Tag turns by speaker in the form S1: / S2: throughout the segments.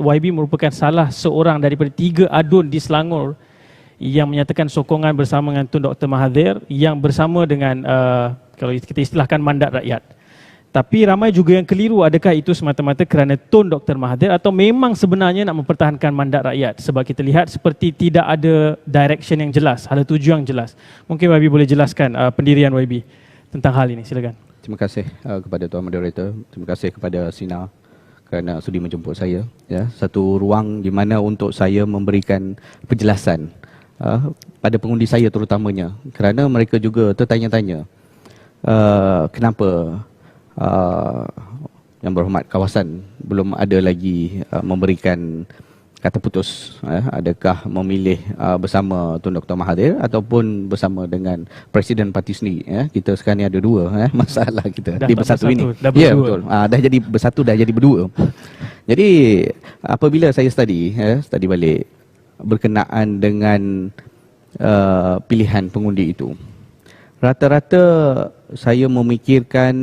S1: YB merupakan salah seorang daripada 3 adun di Selangor yang menyatakan sokongan bersama dengan Tun Dr. Mahathir yang bersama dengan kalau kita istilahkan mandat rakyat. Tapi ramai juga yang keliru, adakah itu semata-mata kerana Tun Dr. Mahathir atau memang sebenarnya nak mempertahankan mandat rakyat? Sebab kita lihat seperti tidak ada direction yang jelas, hala tuju yang jelas. Mungkin YB boleh jelaskan pendirian YB tentang hal ini, silakan.
S2: Terima kasih kepada Tuan Moderator, terima kasih kepada Sina kerana sudi menjemput saya. Ya, satu ruang di mana untuk saya memberikan penjelasan pada pengundi saya terutamanya, kerana mereka juga tertanya-tanya kenapa Yang Berhormat kawasan belum ada lagi memberikan kata putus, adakah memilih bersama Tun Dr. Mahathir ataupun bersama dengan Presiden Parti sendiri. Kita sekarang ni ada 2 masalah kita
S1: Dah
S2: di bersatu ini.
S1: Ya,
S2: betul. Dah jadi bersatu, dah jadi berdua. Jadi apabila saya study balik berkenaan dengan pilihan pengundi itu, rata-rata saya memikirkan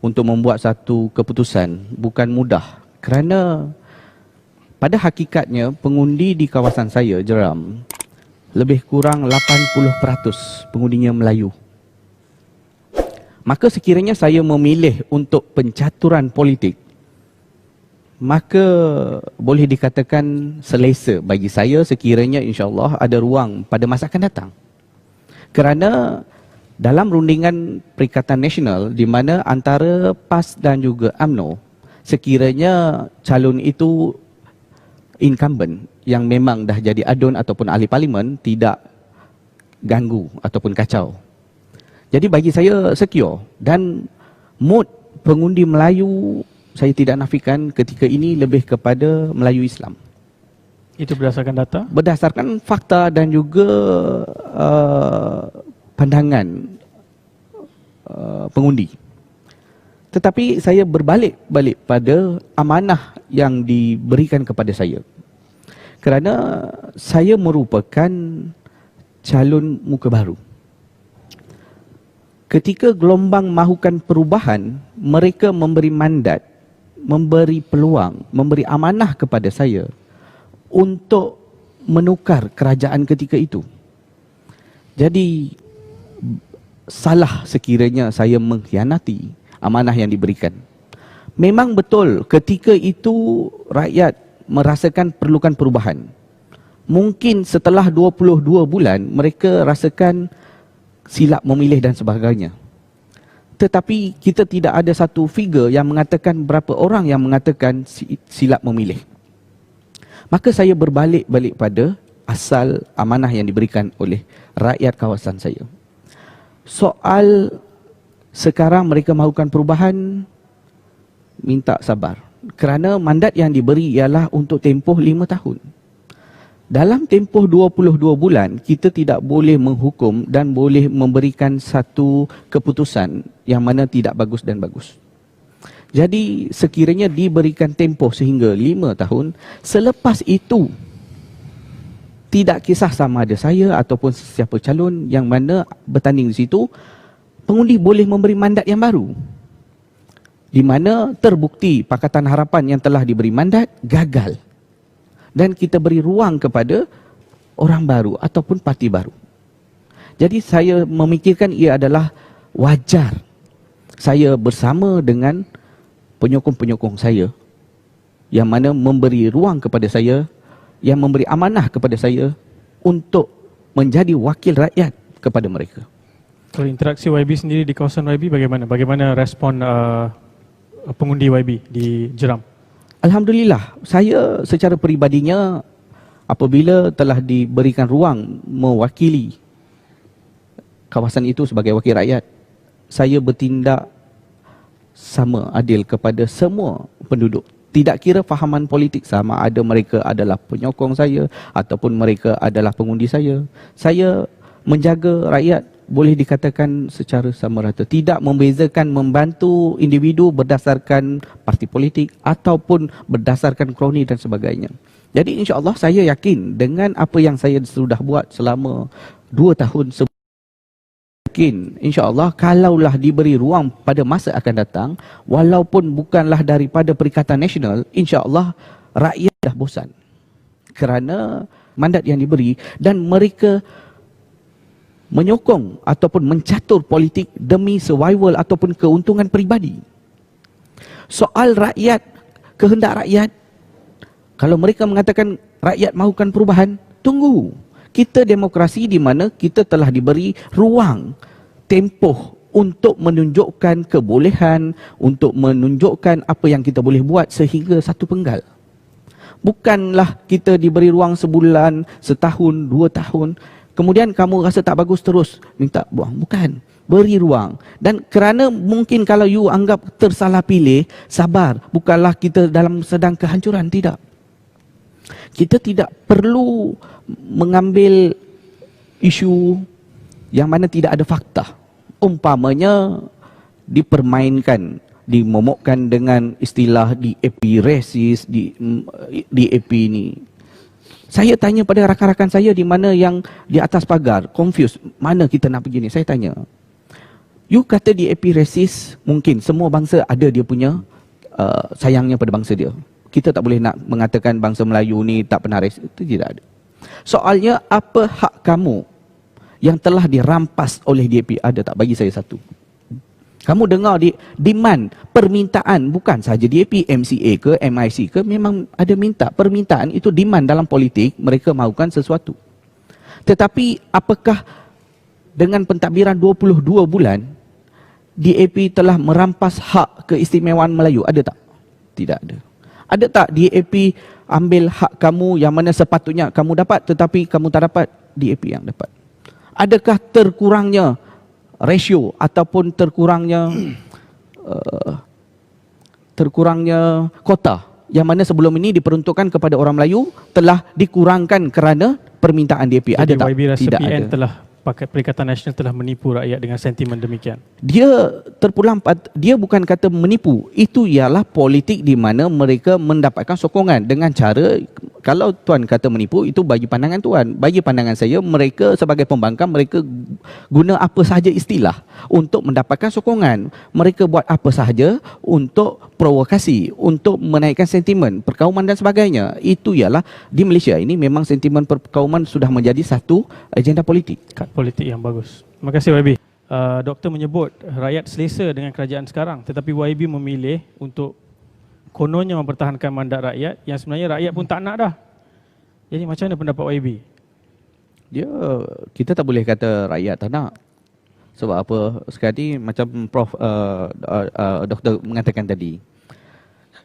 S2: untuk membuat satu keputusan bukan mudah, kerana pada hakikatnya pengundi di kawasan saya, Jeram, lebih kurang 80% pengundinya Melayu. Maka sekiranya saya memilih untuk pencaturan politik, maka boleh dikatakan selesa bagi saya sekiranya insya-Allah ada ruang pada masa akan datang. Kerana dalam rundingan Perikatan Nasional di mana antara PAS dan juga UMNO, sekiranya calon itu incumbent yang memang dah jadi adun ataupun ahli parlimen, tidak ganggu ataupun kacau. Jadi bagi saya secure, dan mood pengundi Melayu saya tidak nafikan ketika ini lebih kepada Melayu Islam.
S1: Itu berdasarkan data?
S2: Berdasarkan fakta dan juga pandangan pengundi. Tetapi saya berbalik pada amanah yang diberikan kepada saya. Kerana saya merupakan calon muka baru. Ketika gelombang mahukan perubahan, mereka memberi mandat, memberi peluang, memberi amanah kepada saya untuk menukar kerajaan ketika itu. Jadi salah sekiranya saya mengkhianati amanah yang diberikan. Memang betul ketika itu rakyat merasakan perlukan perubahan. Mungkin setelah 22 bulan mereka rasakan silap memilih dan sebagainya. Tetapi kita tidak ada satu figure yang mengatakan berapa orang yang mengatakan silap memilih. Maka saya berbalik pada asal amanah yang diberikan oleh rakyat kawasan saya. Soal sekarang mereka mahukan perubahan, minta sabar. Kerana mandat yang diberi ialah untuk tempoh 5 tahun. Dalam tempoh 22 bulan, kita tidak boleh menghukum dan boleh memberikan satu keputusan yang mana tidak bagus dan bagus. Jadi sekiranya diberikan tempoh sehingga 5 tahun, selepas itu tidak kisah sama ada saya ataupun sesiapa calon yang mana bertanding di situ, pengundi boleh memberi mandat yang baru. Di mana terbukti Pakatan Harapan yang telah diberi mandat gagal. Dan kita beri ruang kepada orang baru ataupun parti baru. Jadi saya memikirkan ia adalah wajar saya bersama dengan penyokong-penyokong saya yang mana memberi ruang kepada saya, yang memberi amanah kepada saya untuk menjadi wakil rakyat kepada mereka.
S1: Kalau interaksi YB sendiri di kawasan YB bagaimana? Bagaimana respon pengundi YB di Jeram?
S2: Alhamdulillah, saya secara peribadinya apabila telah diberikan ruang mewakili kawasan itu sebagai wakil rakyat, saya bertindak sama adil kepada semua penduduk. Tidak kira fahaman politik, sama ada mereka adalah penyokong saya ataupun mereka adalah pengundi saya. Saya menjaga rakyat boleh dikatakan secara sama rata. Tidak membezakan membantu individu berdasarkan parti politik ataupun berdasarkan kroni dan sebagainya. Jadi insya-Allah saya yakin dengan apa yang saya sudah buat selama 2 tahun sebelum, yakin insya-Allah kalaulah diberi ruang pada masa akan datang, walaupun bukanlah daripada Perikatan Nasional, insya-Allah rakyat dah bosan kerana mandat yang diberi dan mereka menyokong ataupun mencatur politik demi survival ataupun keuntungan peribadi. Soal rakyat, kehendak rakyat, kalau mereka mengatakan rakyat mahukan perubahan, tunggu. Kita demokrasi di mana kita telah diberi ruang, tempoh untuk menunjukkan kebolehan, untuk menunjukkan apa yang kita boleh buat sehingga satu penggal. Bukanlah kita diberi ruang sebulan, setahun, 2 tahun, kemudian kamu rasa tak bagus terus minta buang. Bukan. Beri ruang. Dan kerana mungkin kalau you anggap tersalah pilih, sabar. Bukanlah kita dalam sedang kehancuran. Tidak. Kita tidak perlu mengambil isu yang mana tidak ada fakta. Umpamanya dipermainkan, dimomokkan dengan istilah DAP resis, DAP ni. Saya tanya pada rakan-rakan saya di mana yang di atas pagar, confused, mana kita nak pergi ni. Saya tanya, you kata DAP resis, mungkin semua bangsa ada dia punya sayangnya pada bangsa dia. Kita tak boleh nak mengatakan bangsa Melayu ni tak pernah resis, itu tidak ada. Soalnya, apa hak kamu yang telah dirampas oleh DAP? Ada tak? Bagi saya satu. Kamu dengar di demand, permintaan, bukan sahaja DAP, MCA ke, MIC ke, memang ada minta. Permintaan itu demand dalam politik, mereka mahukan sesuatu. Tetapi apakah dengan pentadbiran 22 bulan, DAP telah merampas hak keistimewaan Melayu? Ada tak? Tidak ada. Ada tak DAP ambil hak kamu yang mana sepatutnya kamu dapat tetapi kamu tak dapat? DAP yang dapat. Adakah terkurangnya ratio ataupun terkurangnya kota yang mana sebelum ini diperuntukkan kepada orang Melayu telah dikurangkan kerana permintaan DAP? Ada tak?
S1: YB rasa
S2: Tidak
S1: PN
S2: ada.
S1: telah Perikatan Nasional telah menipu rakyat dengan sentimen demikian.
S2: Dia terpulang, dia bukan kata menipu. Itu ialah politik di mana mereka mendapatkan sokongan dengan cara, kalau tuan kata menipu, itu bagi pandangan tuan. Bagi pandangan saya, mereka sebagai pembangkang, mereka guna apa sahaja istilah untuk mendapatkan sokongan. Mereka buat apa sahaja untuk provokasi, untuk menaikkan sentimen perkauman dan sebagainya. Itu ialah di Malaysia ini memang sentimen perkauman sudah menjadi satu agenda politik.
S1: Kad politik yang bagus. Terima kasih YB. Doktor menyebut rakyat selesa dengan kerajaan sekarang, tetapi YB memilih untuk kononnya mempertahankan mandat rakyat yang sebenarnya rakyat pun tak nak dah. Jadi macam mana pendapat YB?
S2: Kita tak boleh kata rakyat tak nak. Sebab apa? Sekali macam Prof Doktor mengatakan tadi,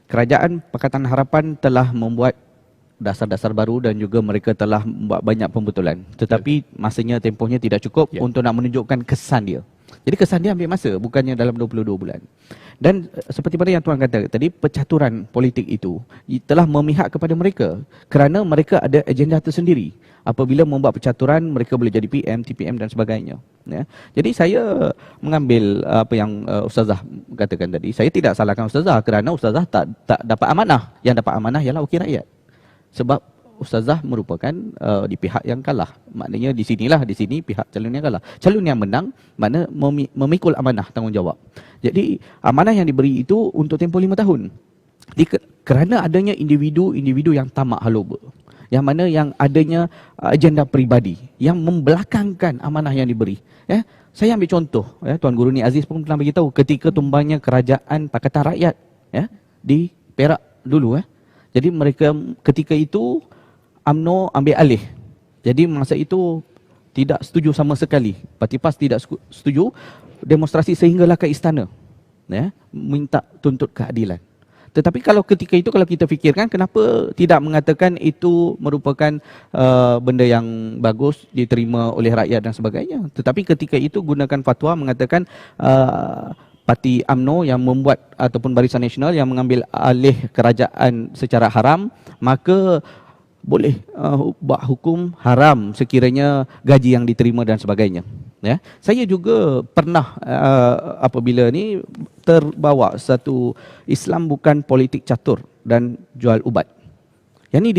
S2: Kerajaan Pakatan Harapan telah membuat dasar-dasar baru dan juga mereka telah membuat banyak pembetulan. Tetapi masanya, tempohnya tidak cukup untuk nak menunjukkan kesan dia. Jadi kesan dia ambil masa, bukannya dalam 22 bulan. Dan seperti pada yang tuan kata tadi, percaturan politik itu telah memihak kepada mereka kerana mereka ada agenda tersendiri. Apabila membuat percaturan, mereka boleh jadi PM, TPM dan sebagainya. Ya. Jadi saya mengambil apa yang Ustazah katakan tadi. Saya tidak salahkan Ustazah kerana Ustazah tak dapat amanah. Yang dapat amanah ialah wakil rakyat. Sebab Ustazah merupakan di pihak yang kalah. Maknanya di sini pihak calon yang kalah. Calon yang menang mana memikul amanah tanggungjawab. Jadi amanah yang diberi itu untuk tempoh 5 tahun. Kerana adanya individu-individu yang tamak haloba. Yang mana yang adanya agenda peribadi yang membelakangkan amanah yang diberi. Ya, saya ambil contoh, Tuan Guru Ni Aziz pun pernah beritahu ketika tumbangnya kerajaan Pakatan Rakyat di Perak dulu. Jadi mereka ketika itu UMNO ambil alih. Jadi masa itu tidak setuju sama sekali. Parti PAS tidak setuju, demonstrasi sehinggalah ke istana. Minta tuntut keadilan. Tetapi kalau ketika itu, kalau kita fikirkan, kenapa tidak mengatakan itu merupakan benda yang bagus, diterima oleh rakyat dan sebagainya. Tetapi ketika itu gunakan fatwa mengatakan parti UMNO yang membuat ataupun Barisan Nasional yang mengambil alih kerajaan secara haram, maka boleh buat hukum haram sekiranya gaji yang diterima dan sebagainya. Ya, saya juga pernah apabila ni terbawa satu Islam bukan politik catur dan jual ubat. Yang ni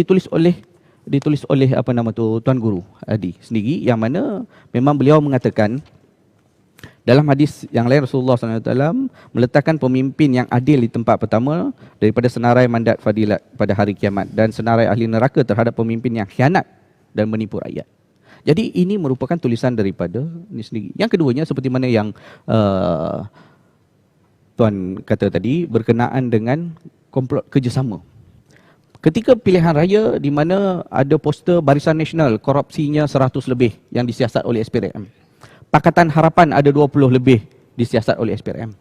S2: ditulis oleh apa nama tu Tuan Guru Adi sendiri, yang mana memang beliau mengatakan Dalam hadis yang lain Rasulullah SAW meletakkan pemimpin yang adil di tempat pertama daripada senarai mandat fadilat pada hari kiamat dan senarai ahli neraka terhadap pemimpin yang khianat dan menipu rakyat. Jadi ini merupakan tulisan daripada ini sendiri. Yang keduanya seperti mana yang Tuan kata tadi berkenaan dengan komplot kerjasama. Ketika pilihan raya di mana ada poster Barisan Nasional korupsinya 100 lebih yang disiasat oleh SPRM. Pakatan Harapan ada 20 lebih disiasat oleh SPRM.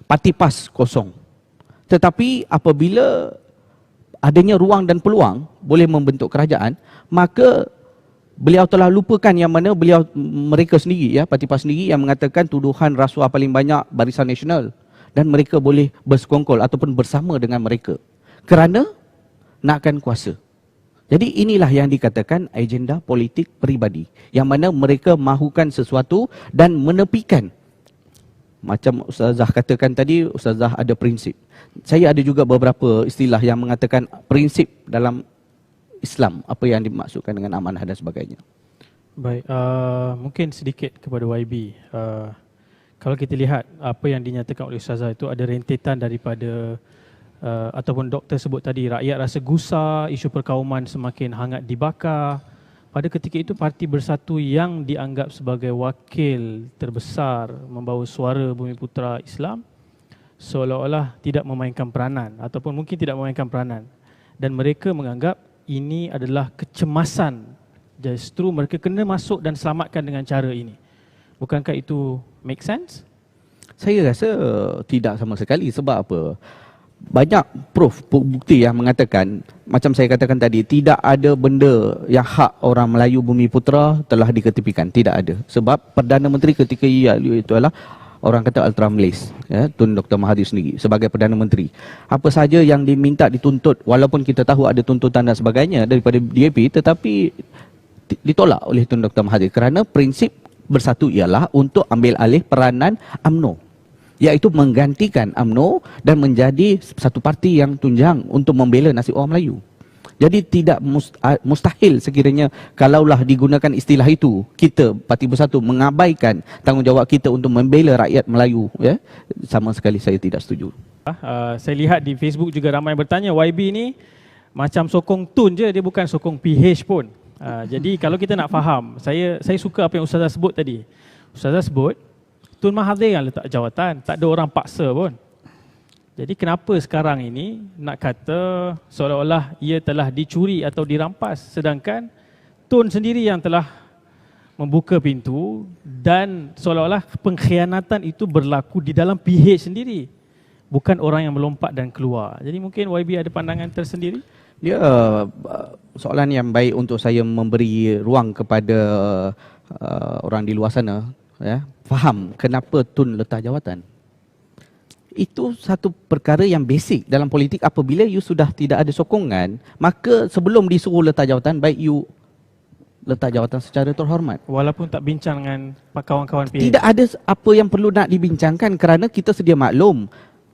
S2: Parti PAS kosong. Tetapi apabila adanya ruang dan peluang boleh membentuk kerajaan, maka beliau telah lupakan yang mana mereka sendiri, Parti PAS sendiri yang mengatakan tuduhan rasuah paling banyak Barisan Nasional dan mereka boleh bersekongkol ataupun bersama dengan mereka kerana nakkan kuasa. Jadi inilah yang dikatakan agenda politik peribadi yang mana mereka mahukan sesuatu dan menepikan. Macam Ustazah katakan tadi, Ustazah ada prinsip. Saya ada juga beberapa istilah yang mengatakan prinsip dalam Islam, apa yang dimaksudkan dengan amanah dan sebagainya.
S1: Baik, mungkin sedikit kepada YB. Kalau kita lihat apa yang dinyatakan oleh Ustazah itu ada rentetan daripada ataupun doktor sebut tadi, rakyat rasa gusar, isu perkauman semakin hangat dibakar. Pada ketika itu Parti Bersatu yang dianggap sebagai wakil terbesar membawa suara Bumiputera Islam seolah-olah tidak memainkan peranan ataupun mungkin tidak memainkan peranan, dan mereka menganggap ini adalah kecemasan, justru mereka kena masuk dan selamatkan dengan cara ini. Bukankah itu make sense?
S2: Saya rasa tidak sama sekali. Sebab apa? Banyak bukti yang mengatakan, macam saya katakan tadi, tidak ada benda yang hak orang Melayu Bumiputera telah diketepikan. Tidak ada. Sebab Perdana Menteri ketika itu adalah orang kata Ultra Malaysia, Tun Dr. Mahathir sendiri sebagai Perdana Menteri. Apa saja yang diminta dituntut, walaupun kita tahu ada tuntutan dan sebagainya daripada DAP, tetapi ditolak oleh Tun Dr. Mahathir kerana prinsip Bersatu ialah untuk ambil alih peranan UMNO, iaitu menggantikan UMNO dan menjadi satu parti yang tunjang untuk membela nasib orang Melayu. Jadi tidak mustahil sekiranya kalaulah digunakan istilah itu, kita Parti Bersatu mengabaikan tanggungjawab kita untuk membela rakyat Melayu. Sama sekali saya tidak setuju.
S1: Saya lihat di Facebook juga ramai bertanya, YB ni macam sokong Tun je, dia bukan sokong PH pun. Jadi kalau kita nak faham, saya suka apa yang Ustazah sebut tadi. Ustazah sebut Tun Mahathir yang letak jawatan, tak ada orang paksa pun. Jadi kenapa sekarang ini nak kata seolah-olah ia telah dicuri atau dirampas, sedangkan Tun sendiri yang telah membuka pintu dan seolah-olah pengkhianatan itu berlaku di dalam PH sendiri, bukan orang yang melompat dan keluar. Jadi mungkin YB ada pandangan tersendiri?
S2: Dia soalan yang baik untuk saya memberi ruang kepada orang di luar sana, faham kenapa Tun letak jawatan. Itu satu perkara yang basic dalam politik. Apabila you sudah tidak ada sokongan, maka sebelum disuruh letak jawatan, baik you letak jawatan secara terhormat.
S1: Walaupun tak bincang dengan kawan-kawan PH.
S2: Tidak ada apa yang perlu nak dibincangkan kerana kita sedia maklum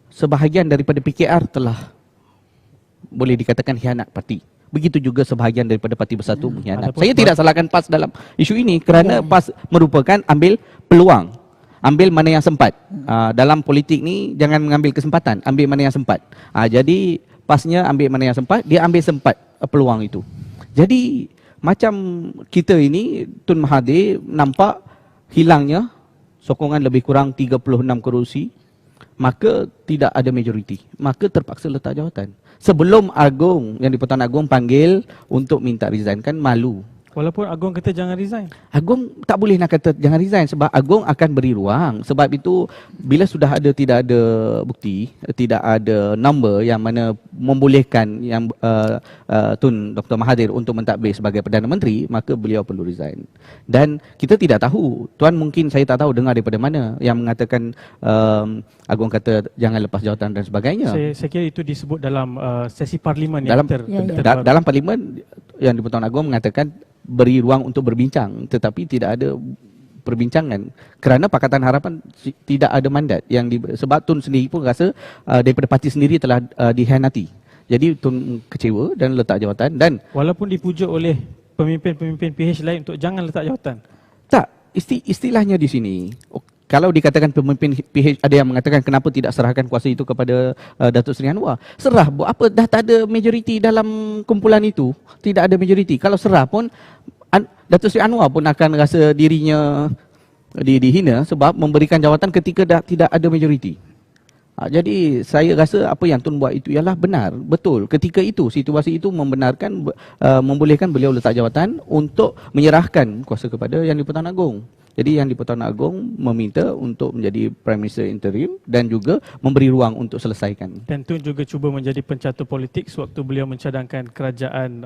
S2: sebahagian daripada PKR telah boleh dikatakan khianat parti. Begitu juga sebahagian daripada Parti Bersatu mengkhianat. Saya tidak salahkan PAS dalam isu ini kerana PAS merupakan ambil peluang, ambil mana yang sempat. Dalam politik ni jangan mengambil kesempatan, ambil mana yang sempat. Jadi PASnya ambil mana yang sempat, dia ambil sempat peluang itu. Jadi macam kita ini, Tun Mahathir nampak hilangnya sokongan lebih kurang 36 kerusi, maka tidak ada majoriti, maka terpaksa letak jawatan. Sebelum Agong, yang di-Pertuan Agong panggil untuk minta resign, kan malu.
S1: Walaupun Agong kata jangan resign.
S2: Agong tak boleh nak kata jangan resign sebab Agong akan beri ruang. Sebab itu bila sudah ada tidak ada bukti, tidak ada number yang mana membolehkan yang Tun Dr. Mahathir untuk mentadbir sebagai Perdana Menteri, maka beliau perlu resign. Dan kita tidak tahu, Tuan mungkin saya tak tahu dengar daripada mana yang mengatakan Agong kata jangan lepas jawatan dan sebagainya.
S1: Saya kira itu disebut dalam sesi parlimen
S2: dalam,
S1: yang
S2: dalam parlimen yang di-Pertuan Agong mengatakan beri ruang untuk berbincang, tetapi tidak ada perbincangan kerana Pakatan Harapan tidak ada mandat yang sebab Tun sendiri pun rasa daripada parti sendiri telah dikhianati. Jadi Tun kecewa dan letak jawatan. Dan
S1: walaupun dipujuk oleh pemimpin-pemimpin PH lain untuk jangan letak jawatan.
S2: Tak, istilahnya di sini kalau dikatakan pemimpin PH, ada yang mengatakan kenapa tidak serahkan kuasa itu kepada Datuk Seri Anwar. Serah, buat apa, dah tak ada majoriti dalam kumpulan itu. Tidak ada majoriti. Kalau serah pun, Datuk Seri Anwar pun akan rasa dirinya dihina sebab memberikan jawatan ketika dah tidak ada majoriti. Jadi saya rasa apa yang Tun buat itu ialah benar, betul. Ketika itu, situasi itu membenarkan, membolehkan beliau letak jawatan untuk menyerahkan kuasa kepada Yang di-Pertuan Agong. Jadi Yang di-Pertuan Agong meminta untuk menjadi Prime Minister interim dan juga memberi ruang untuk selesaikan.
S1: Dan Tun juga cuba menjadi pencatur politik sewaktu beliau mencadangkan kerajaan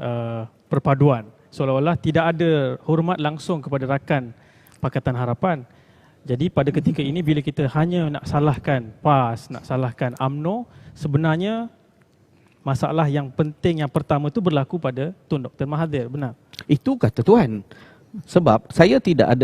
S1: perpaduan. Seolah-olah tidak ada hormat langsung kepada rakan Pakatan Harapan. Jadi pada ketika ini bila kita hanya nak salahkan PAS, nak salahkan UMNO, sebenarnya masalah yang penting yang pertama itu berlaku pada Tun Dr. Mahathir, benar?
S2: Itu kata Tuan. Sebab saya tidak ada,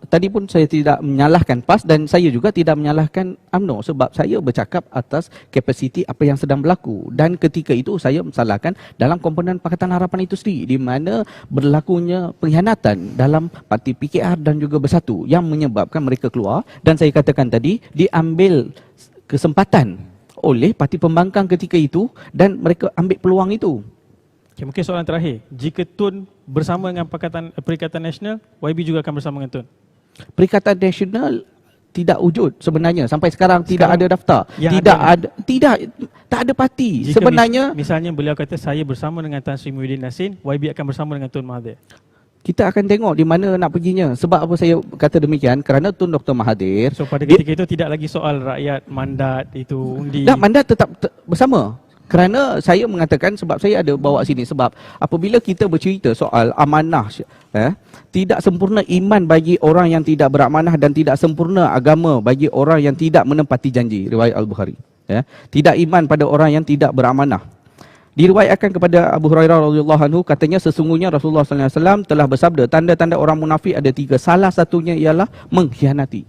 S2: tadi pun saya tidak menyalahkan PAS dan saya juga tidak menyalahkan UMNO sebab saya bercakap atas kapasiti apa yang sedang berlaku. Dan ketika itu saya menyalahkan dalam komponen Pakatan Harapan itu sendiri di mana berlakunya pengkhianatan dalam parti PKR dan juga Bersatu yang menyebabkan mereka keluar dan saya katakan tadi diambil kesempatan oleh parti pembangkang ketika itu dan mereka ambil peluang itu.
S1: Okay, mungkin soalan terakhir. Jika Tun bersama dengan Perikatan Nasional, YB juga akan bersama dengan Tun? Perikatan
S2: Nasional tidak wujud sebenarnya. Sampai sekarang tidak ada daftar. Tak ada parti.
S1: Jika
S2: sebenarnya
S1: misalnya beliau kata saya bersama dengan Tan Sri Muhyiddin Yassin, YB akan bersama dengan Tun Mahathir.
S2: Kita akan tengok di mana nak perginya. Sebab apa saya kata demikian? Kerana Tun Dr. Mahathir.
S1: So pada ketika itu tidak lagi soal rakyat, mandat itu undi.
S2: Tak, mandat tetap bersama. Kerana saya mengatakan sebab saya ada bawa sini sebab apabila kita bercerita soal amanah, tidak sempurna iman bagi orang yang tidak beramanah dan tidak sempurna agama bagi orang yang tidak menepati janji, riwayat Al-Bukhari. Tidak iman pada orang yang tidak beramanah. Diriwayatkan kepada Abu Hurairah radhiyallahu anhu, katanya sesungguhnya Rasulullah sallallahu alaihi wasallam telah bersabda, tanda-tanda orang munafik ada 3. Salah satunya ialah mengkhianati.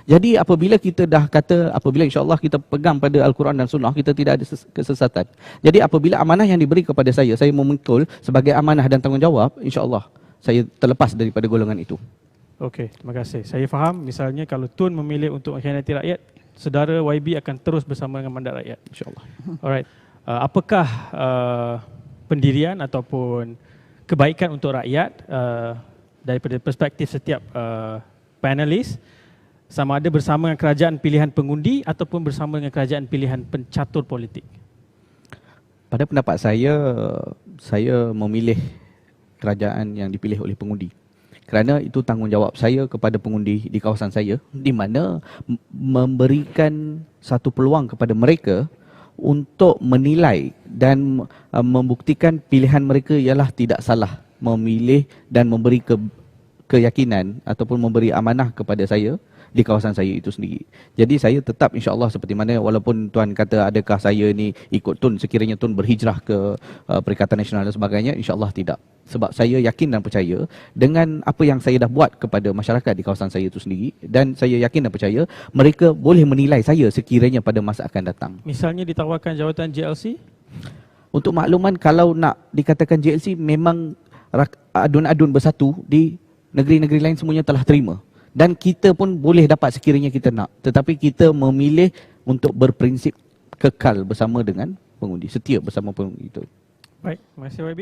S2: Jadi apabila kita dah kata, apabila insya-Allah kita pegang pada Al-Quran dan Sunnah, kita tidak ada kesesatan. Jadi apabila amanah yang diberi kepada saya memikul sebagai amanah dan tanggungjawab, insya-Allah saya terlepas daripada golongan itu.
S1: Okey, terima kasih. Saya faham misalnya kalau Tun memilih untuk mengkhianati rakyat, saudara YB akan terus bersama dengan mandat rakyat.
S2: InsyaAllah.
S1: Alright. Apakah pendirian ataupun kebaikan untuk rakyat daripada perspektif setiap panelis, sama ada bersama dengan kerajaan pilihan pengundi ataupun bersama dengan kerajaan pilihan pencatur politik?
S2: Pada pendapat saya memilih kerajaan yang dipilih oleh pengundi. Kerana itu tanggungjawab saya kepada pengundi di kawasan saya, di mana memberikan satu peluang kepada mereka untuk menilai dan membuktikan pilihan mereka ialah tidak salah, memilih dan memberi keyakinan ataupun memberi amanah kepada saya di kawasan saya itu sendiri. Jadi saya tetap insya-Allah seperti mana, walaupun Tuan kata adakah saya ni ikut Tun sekiranya Tun berhijrah ke Perikatan Nasional dan sebagainya, insya-Allah tidak. Sebab saya yakin dan percaya dengan apa yang saya dah buat kepada masyarakat di kawasan saya itu sendiri, dan saya yakin dan percaya mereka boleh menilai saya sekiranya pada masa akan datang.
S1: Misalnya ditawarkan jawatan JLC?
S2: Untuk makluman, kalau nak dikatakan JLC, memang adun-adun Bersatu di negeri-negeri lain semuanya telah terima. Dan kita pun boleh dapat sekiranya kita nak. Tetapi kita memilih untuk berprinsip kekal bersama dengan pengundi, setia bersama pengundi itu.
S1: Baik, terima kasih YB.